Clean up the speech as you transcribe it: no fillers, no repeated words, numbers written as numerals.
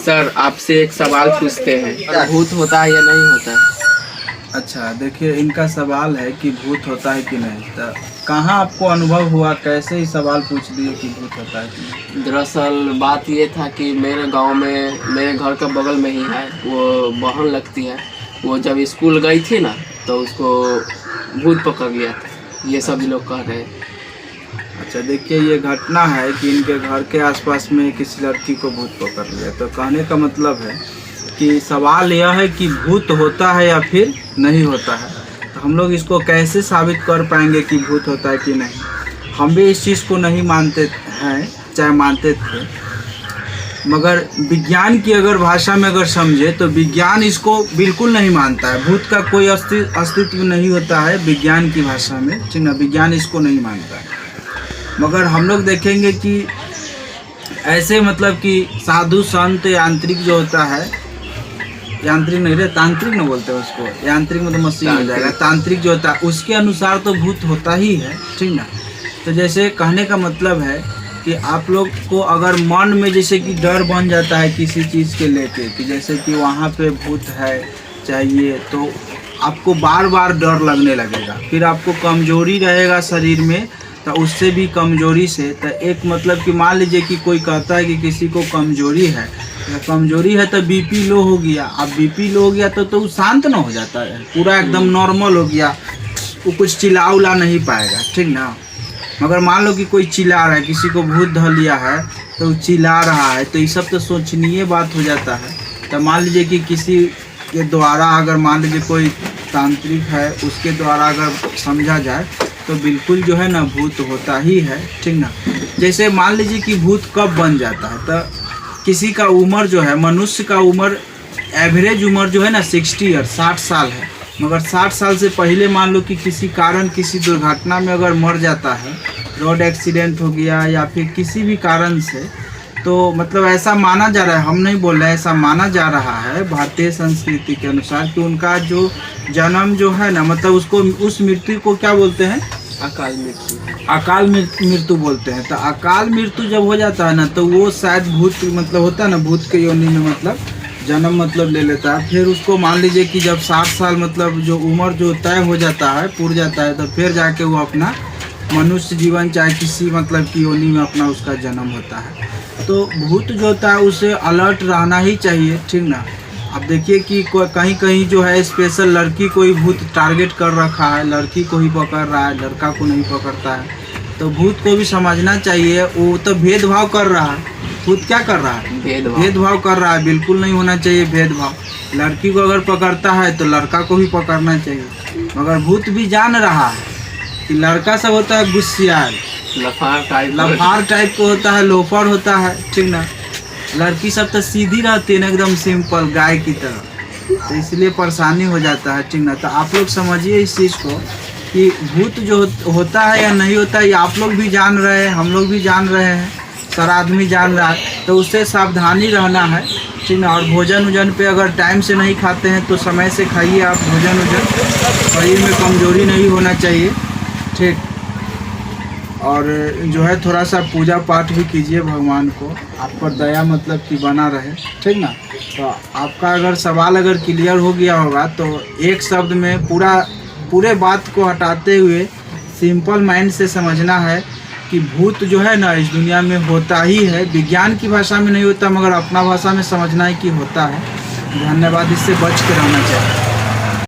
Sir आपसे एक सवाल पूछते हैं, भूत होता है या नहीं होता है? अच्छा देखिए, इनका सवाल है कि भूत होता है कि नहीं। तो कहाँ आपको अनुभव हुआ, कैसे ही सवाल पूछ दिए कि भूत होता है कि नहीं? दरअसल बात ये था कि मेरे गांव में, मेरे घर के बगल में ही है, वो बहन लगती है, वो जब स्कूल गई थी ना तो उसको भूत पकड़ लिया था, ये सभी लोग कह रहे हैं। अच्छा देखिए, ये घटना है कि इनके घर के आसपास में किसी लड़की को भूत पकड़ लिया। तो कहने का मतलब है कि सवाल यह है कि भूत होता है या फिर नहीं होता है। तो हम लोग इसको कैसे साबित कर पाएंगे कि भूत होता है कि नहीं। हम भी इस चीज़ को नहीं मानते हैं, चाहे मानते थे, मगर विज्ञान की अगर भाषा में अगर समझे तो विज्ञान इसको बिल्कुल नहीं मानता है। भूत का कोई अस्तित्व नहीं होता है विज्ञान की भाषा में, ठीक ना। विज्ञान इसको नहीं मानता है। मगर हम लोग देखेंगे कि ऐसे मतलब कि साधु संत यांत्रिक जो होता है, यांत्रिक नहीं रहे, तांत्रिक न बोलते हैं उसको, यांत्रिक मतलब मशीन हो जाएगा, तांत्रिक जो होता है उसके अनुसार तो भूत होता ही है, ठीक ना। तो जैसे कहने का मतलब है कि आप लोग को अगर मन में जैसे कि डर बन जाता है किसी चीज़ के लेके, कि जैसे कि वहाँ पे भूत है चाहिए, तो आपको बार बार डर लगने लगेगा। फिर आपको कमजोरी रहेगा शरीर में, तो उससे भी कमजोरी से, तो एक मतलब कि मान लीजिए कि कोई कहता है कि किसी को कमजोरी है, कमजोरी है तो बीपी लो हो गया। अब बीपी लो हो गया तो शांत ना हो जाता है, पूरा एकदम नॉर्मल हो गया, वो कुछ चिल्ला उला नहीं पाएगा, ठीक ना। मगर मान लो कि कोई चिल्ला रहा है, किसी को भूत धर लिया है तो वो चिल्ला रहा है, तो ये सब तो सोचनीय बात हो जाता है। तो मान लीजिए कि किसी के द्वारा अगर मान लीजिए कोई तांत्रिक है, उसके द्वारा अगर समझा जाए तो बिल्कुल जो है ना भूत होता ही है, ठीक ना। जैसे मान लीजिए कि भूत कब बन जाता है, तो किसी का उम्र जो है, मनुष्य का उम्र एवरेज उम्र जो है ना 60 ईयर 60 साल है। मगर 60 साल से पहले मान लो कि किसी कारण किसी दुर्घटना में अगर मर जाता है, रोड एक्सीडेंट हो गया या फिर किसी भी कारण से, तो मतलब ऐसा माना जा रहा है, हम नहीं बोल रहे हैं, ऐसा माना जा रहा है भारतीय संस्कृति के अनुसार कि उनका जो जन्म जो है ना, मतलब उसको उस मृत्यु को क्या बोलते हैं, अकाल मृत्यु। अकाल मृत्यु बोलते हैं। तो अकाल मृत्यु जब हो जाता है ना, तो वो शायद भूत मतलब होता है ना, भूत के योनि में मतलब जन्म मतलब ले लेता है। फिर उसको मान लीजिए कि जब 60 साल मतलब जो उम्र जो तय हो जाता है, पूर जाता है, तो फिर जाके वो अपना मनुष्य जीवन चाहे किसी मतलब की योनि में अपना उसका जन्म होता है। तो भूत जो होता है उसे अलर्ट रहना ही चाहिए, ठीक ना। अब देखिए कि कहीं कहीं जो है स्पेशल लड़की को ही भूत टारगेट कर रखा है, लड़की को ही पकड़ रहा है, लड़का को नहीं पकड़ता है। तो भूत को भी समझना चाहिए, वो तो भेदभाव कर रहा है। भूत क्या कर रहा है, भेदभाव कर रहा है। बिल्कुल नहीं होना चाहिए भेदभाव। लड़की को अगर पकड़ता है तो लड़का को भी पकड़ना चाहिए। मगर भूत भी जान रहा है कि लड़का सब होता है गुस्सियार, लफार टाइप को होता है, लोफर होता है, ठीक ना। लड़की सब तो सीधी रहती है ना, एकदम सिंपल गाय की तरह, तो इसलिए परेशानी हो जाता है, ठीक ना। तो आप लोग समझिए इस चीज़ को कि भूत जो होता है या नहीं होता है, ये आप लोग भी जान रहे हैं, हम लोग भी जान रहे हैं, सारा आदमी जान रहा है। तो उससे सावधानी रहना है, ठीक ना। और भोजन वोजन पे अगर टाइम से नहीं खाते हैं तो समय से खाइए आप भोजन वोजन, शरीर में कमजोरी नहीं होना चाहिए, ठीक। और जो है थोड़ा सा पूजा पाठ भी कीजिए भगवान को, आप पर दया मतलब कि बना रहे, ठीक ना। तो आपका अगर सवाल अगर क्लियर हो गया होगा तो एक शब्द में पूरे बात को हटाते हुए सिंपल माइंड से समझना है कि भूत जो है ना इस दुनिया में होता ही है। विज्ञान की भाषा में नहीं होता, मगर अपना भाषा में समझना है कि होता है। धन्यवाद। इससे बच के रहना चाहिए।